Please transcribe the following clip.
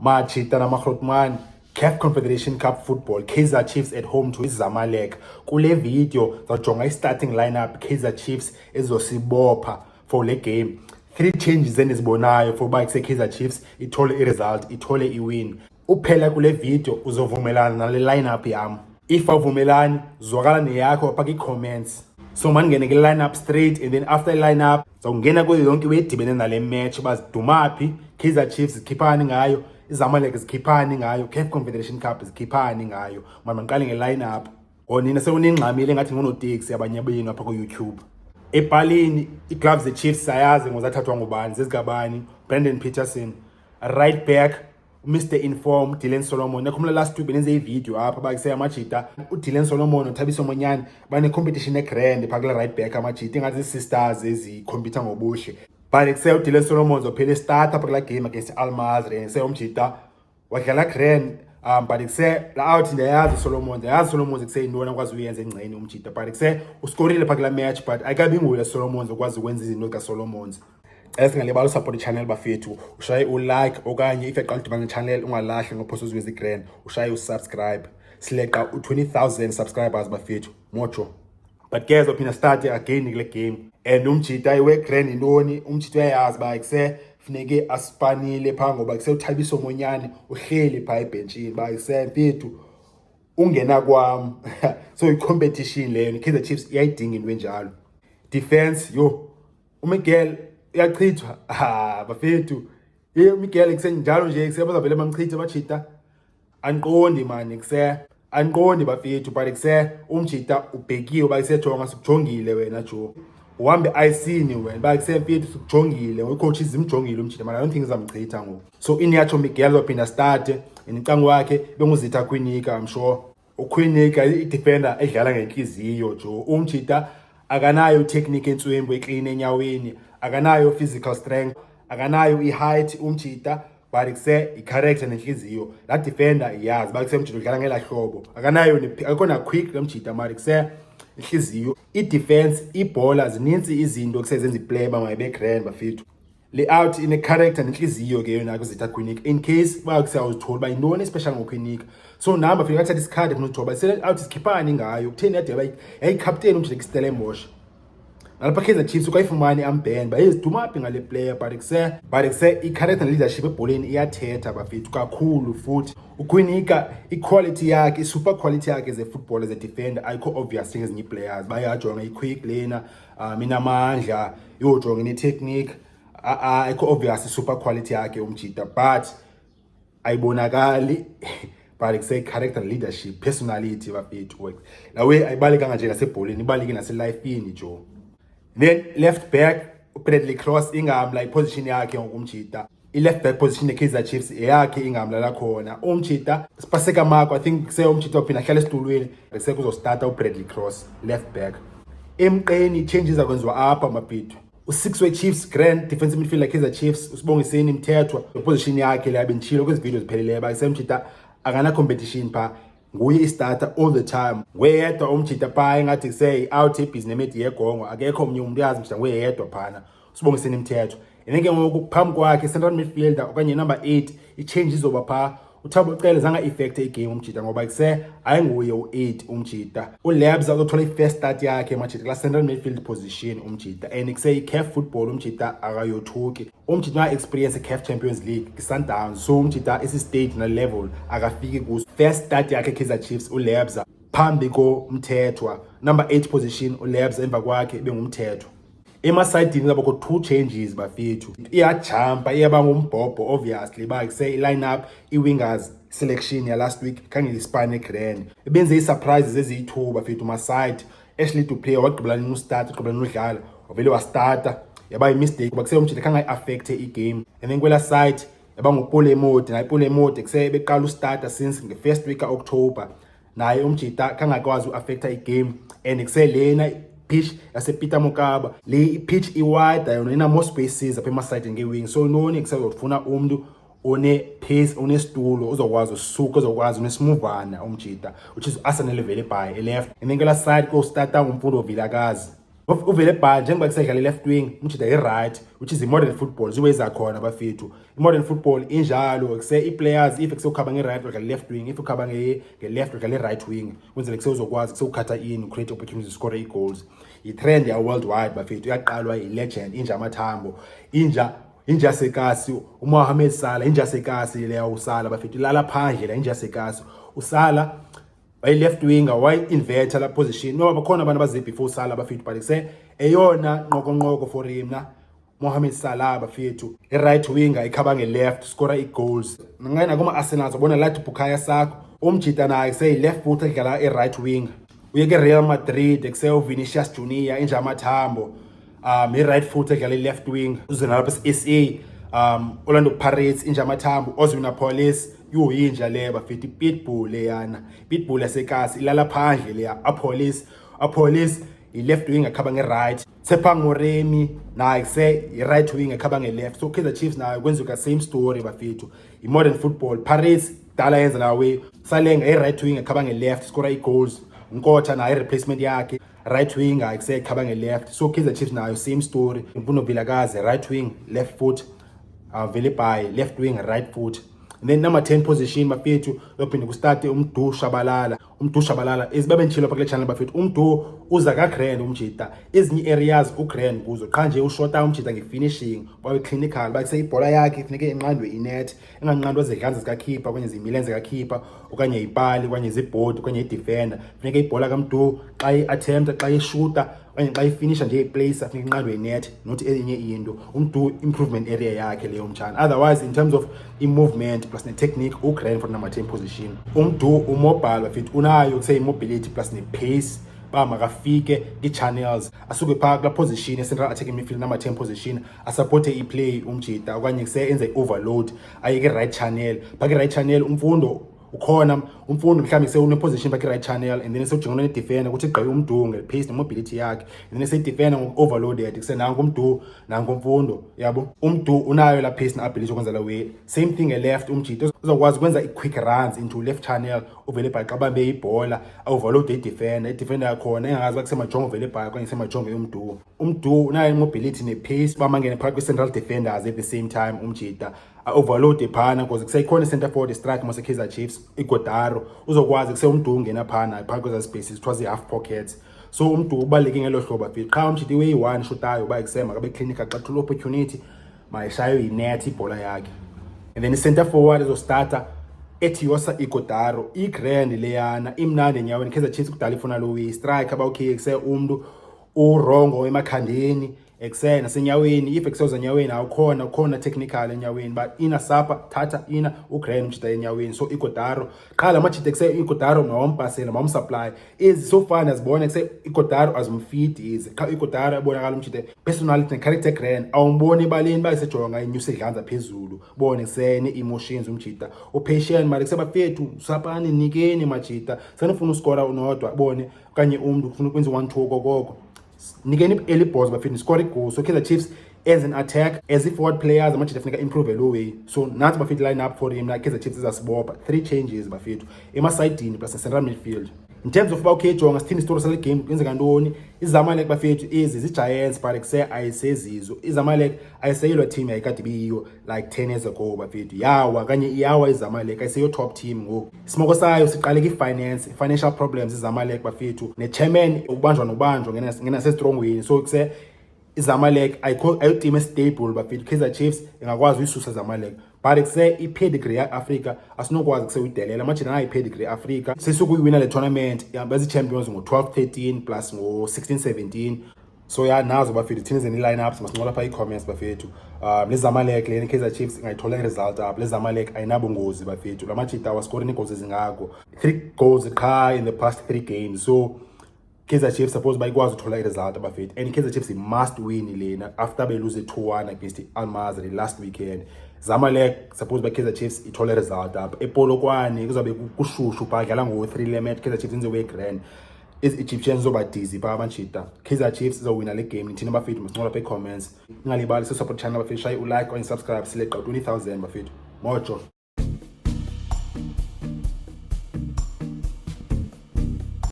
Machita namagrotman, CAF Confederation Cup football, Kaizer Chiefs at home to Zamalek. Kule video zajonga starting lineup Kaizer Chiefs ezosibopha for le game. 3 changes endizibonayo for uba Kaizer Chiefs ithole i-result, ithole i-win. Uphela kule video uzovumelana nale lineup yam. If awuvumelani, zwakala neyakho apha comments. So mandingene ke lineup straight, and then after lineup zawungena kuyo yonke wedibene nale match bazidumaphi, Kaizer Chiefs zikhiphani ngayo, iZamalek zikhiphani ngayo, CAF Confederation Cup zikhiphani ngayo. Mandiqale nge-lineup. Nina sewuningxamile ngathi ngonoteksi abanye benu apha ku-YouTube. Ebhaleni i-gloves ze-Chiefs sayazi ngozathathwa ngubani, zezigabani. Brandon Peterson, right back Mr. Inform, Dylan Solomon. Nakhumla last week benenze i-video apha bakise amajita uDylan Solomon noThabiso Monyane bane-competition e-grand phakula right back amajita ingathi sisters ezikhompyutha ngobuhle. But kuse uDylan Solomon zophela start apha kula game against Al-Masry, and kuse umjita wadlala grand. But kuse la out ndayazi Solomon kuse indona kwazi uyenza engceni umjita, but kuse uskorile phakula match, but ayikabi nguye Solomon zokwazi ukwenza izinto ka Solomon. Esingalibala usupport i-channel bafethu, ushaye u-like okanye if yaqala udibana ne-channel ungalahli ngophosa uzwezi grand, ushaye usubscribe. Sileqa u-20,000 subscribers bafethu, mocho. But guys, opina start again kule game, and umjita iwe-grand intoni, umjita uyayazi ba kuse funeke asipanile phaa ngoba kuse uThabiso Monyane uhleli phaa ebhentshini ba kuse mfethu ungena kwam. So i-competition leyo i-Kaizer Chiefs iyayidinga into enjalo. Defense yo uMiguel uyachithwa bafethu, uMiguel kusenjalo nje kusebazavele bamchitha bajita anqondi mani anqondi bafethu, but umjita ubhekiwe bayisejonga sikujongile wena jo, uhambe ayisini wena bayisemfethu sikujongile coach izimjongile umjita, but I don't think izamchitha ngoku. So Iñárritu Miguel waphinda start enicango wakhe benguzitha Quinica. I'm sure uQuinica i-defender edlala ngenhliziyo jo. Umjita akanayo technique entswembu eclean enyaweni, akanayo physical strength, akanayo i-height umjita, but kuse i-character nenhliziyo. La defender iyazi ba kuse umjita udlala ngela hlobo, akakho na quick lo mjita, but kuse inhliziyo. I-defense ibhola zininzi izinto kuse zenza iplay bangayibe grand bafethu. Layout ine-character nenhliziyo ke yona kuzitha Quinica, in case ba kuse awuzithola ba yintoni especial ngoQuinica. So namba fika kathatha isikhathi kunothoba se-out sikhiphani ngayo kutheni yade yayicaptain umjita kuStellenbosch. Nalapha Kaizer Chiefs ukayifumani ambhend bayizidumaphi ngale player, but kuse i-character leadership ebholeni iyathetha bafethu kakhulu. Futhi uQuinica i-quality yakhe, i-super quality yakhe ze-football as a defender ayikho obvious ngezinye i-players. Bayajonga i-quick lena, inamandla, yojonga ne-technique, ayikho obvious i-super quality yakhe umjita, but ayibonakali. But kuse character leadership, personality bafethu lawe ayibalekanga nje nasebholeni, ibaleke naselifini jo. Then left back uBradley Cross ingamla iposition yakhe ngokumjita. I-left back position ye-Kaizer Chiefs eyakhe ingamla la khona umjita. Sipaseka Marco, I think kuse umjita uphinda hlala esitulweni bese kuzostart uBradley Cross left back. Emqeni changes akwenziwa apha mabhithu. U6 Chiefs grand defensive midfielder Kaizer Chiefs usibongiseni Mthethwa position yakhe la bentshilo kwezi video zipheleleyo ba kusemjita akana competition pha, nguye i-starter all the time. Nguyedwa umjita phaa engathi kuse out ebhizi nemedi yegongo, akekho omnye umuntu uyazi mjita nguyedwa phana usibongiseni Mthethwa. And then ke ngoku phambi kwakhe central midfielder okanye number 8 i-change izoba phaa. uThabo Cele zanga effect igame umjita ngoba kuse ayinguye u8 umjita. uLabs uzothola i-first start yakhe manje la central midfield position umjita, and kuse i-CAF football umjita akayothuki. Umjita una experience e-CAF Champions League iSundowns, so umjita isi-state na level akafiki kuso. First start yakhe Kaizer Chiefs uLabs phambi koMthethwa, number 8 position uLabs emva kwakhe bengumthethwa. Ema-sidini zabo ko 2 changes bafethu, iyajumpa iyaba ngumbhobho obviously ba kuse i-lineup i-wingers selection ya last week khange ispane grand benze i-surprises eziyi-2 bafethu. Ma-side Ashley Duplay wagqibelana no-start ugqibelana nodlala wavele wastarta, yaba i-mistake kuba kuse umjita khange i-affecte i-game. And then kwela side yaba nguPaul Emode, naye Paul Emode kuse beqala ustarta since nge-first week ka-October, naye umjita kangakwazi u-affecta i-game. And kuse lena pitch yasePeter Mokaba le pitch iwide yona ina more spaces apha ema-side nge-wing, so noni kusezofuna umuntu one pace onesitulo uzokwazi usuka uzokwazi unesmovana umjita, which is Arsenal level by left. And then kula side ko starta uMfundo Vilakazi, uvele ebhali njengoba kusedlala left wing umjida i-right which is i-modern football ziwe zakhona bafethu. I-modern football injalo kuse i-players if kusewukhaba nge-right udlala left wing, if ukhaba nge-left udlala i-right wing kwenzele kusewuzokwazi kusewukhatha in create opportunities score i-goals. I-trend ya worldwide bafethu iyaqalwa i-legend Inja Amathambo, Inja Sekasi, uMohamed Salah, Inja Sekasi leya uSalah bafethu ilala phandle la Inja Sekasi. uSalah left winger inverter la position no bakhona abantu abazi before Salah bafethu but kuse eyona nqoko for him na Mohamed Salah bafethu right winger ikhaba nge-left score i-goals. Ngayina kuma Arsenal ubona lathi Bukayo Saka umjita naye kuse left foot edlala i-right winger. Uye ke Real Madrid kuse Vinicius Junior Inja Amathambo i-right foot edlala i-left wing. Uzona lapha SA Orlando Pirates Inja Amathambo Ozwina Police yinja le bafethu Pitbull leyana Pitbull yasekasi ilala phandle leya Police i-left wing ekhaba nge-right. Tshepang Moremi naye kuse i-right wing ekhaba nge-left. So Kaizer Chiefs nayo kwenzuka same story bafethu. I-modern football Pirates dala yenza la way Salenga i-right wing ekhaba nge-left score i-goals. Nkotha nayo i-replacement yakhe right wing kuse ekhaba nge-left. So Kaizer Chiefs nayo same story. Mpuno Vilakazi right wing left foot, Vele Bhayi left wing right foot. And then number 10 position bafethu yophinde kustarte uMdu Shabalala ezibabe njilo phakule channel bafethu. UMdu uza ka grand umjita ezinye areas ugrand kuzo qha nje ushota umjita ngefinishing bawe clinical bakuse ibhola yakhe ifuneke enqandwe inet enganqandwa zidlanza zika keeper kwenye zimilenze ka keeper okanye ipali kwenye ziboard kwenye idefender. Funeke ibhola kaMdu xa iattempt xa ishuta kwenye xa ifinisha nje iplace afuneke inqandwe inet not enye into. uMdu improvement area yakhe leyo mchana. Otherwise in terms of movement plus ne technique ugrand for number 10 position. uMdu umobile bafethu unayo kuse mobility plus ne pace makafike ki-channels asuke phaka la position central attacking midfield number 10 position asupporte i-play umjita okanye kuse enze overload ayeke right channel phaka right channel umfundo ukhona umfundo mhlawumbe kuse une position phaka right channel and then sewujongana ne defender ukuthi igqaye uMdu nge-pace ne-mobility yakhe and then se-defender ngoku-overloaded kuse nangu uMdu nangu umfundo yabo. uMdu unayo la pace ne-ability okwenza la way same thing nge-left umjita uzokwazi ukwenza i-quick runs into left channel uvele bhayi qabambe ibhola overload i-defender yakhona engazi kusemajongo uvele bhayi okanye semajongo yoMdu. uMdu unayo i-mobility ne-pace bamangene phakathi kwe-central defenders at the same time umjita overload phana because kuseyikhona center forward strike mase Kaizer Chiefs iGodaro uzokwazi kuse uMdu ungena phana phakathi kweza spaces it was half pockets. So uMdu ubaleke ngelo hlobo bafethu qha umjita iwe yi-1 shotayo bayikusema kabe clinical xa thola opportunity mayishayo yinet ibhola yakhe. And then center forward ezostarta Etiyosa iGodaro igrand leyana imnandi enyaweni. Kaizer Chiefs kudala ifuna lo striker abawukhe kuse uMdu urongo emakhandeni ekuse nasenyaweni if ekusoza enyaweni awukhona technical enyaweni but ina sapa thatha ina ugrand umjita enyaweni. So iGodaro qala amajita kuse iGodaro mawampasela mawumsupply is so far azibona kuse iGodaro azumfeed is qha iGodaro yabonakala umjita personality ne character grand awumboni ebaleni bayisejonga inyusa idlanza phezulu bone kusene emotions umjita upatient mali kuse bafethu sapani nikeni majita sanifuna uscore unodwa bone kanye uMdu ufuna ukwenza 1-2 kokoko nikeni early balls bafethu score goal. So Kaizer Chiefs as an attack as if forward players amajita funeka improve low way. So nathi bafethu line up for him na Kaizer Chiefs izasibopha 3 changes bafethu emasidini plus central midfield. In terms of okay jonga sithini story sale game kwenzeka ntoni iZamalek bafethu zi-Giants but kuse ayisezizo iZamalek ayiseyilwa team yayikade biyo like 10 years ago bafethu yawa kanye iyawa iZamalek ayiseyo top team ngoku. Isimoko sayo siqale financial problems iZamalek bafethu ne-chairman ukubanjwa ngena se-strongweni. So kuse iZamalek ayo team stable bafethu Kaizer Chiefs ingakwazi uyisusa iZamalek but kuse i-pedigree ya-Africa asinokwazi kuse uyidelela amajita nayo i-pedigree ya-Africa sesikuyiwina le tournament bezi-champions ngo-12-13 plus ngo-16-17. So ya nazo bafethu thina zeni lineups masincola pha i-comments bafethu. leZamalek leni Kaizer Chiefs ingayithola i-result up. leZamalek ayinabungozi bafethu lamajita wascoring goals ezingako 3 goals qha in the past 3 games. So Kaizer Chiefs suppose bayikwazi uthola i-result abafethu and Kaizer Chiefs must win lena after they lose 2-1 against Al-Masry last weekend. Zamalek suppose by Kaizer Chiefs ithole result up ePolokwane kuzobe kushushu badlala ngo-3 limit. Kaizer Chiefs inze grand is-Egyptians zoba dizzy pha amajita. Kaizer Chiefs izowina le game. Nithina bafethu masincola pha comments ingalibali support channel bafethu shaye ulike or subscribe sileqa 20,000 bafethu mojo.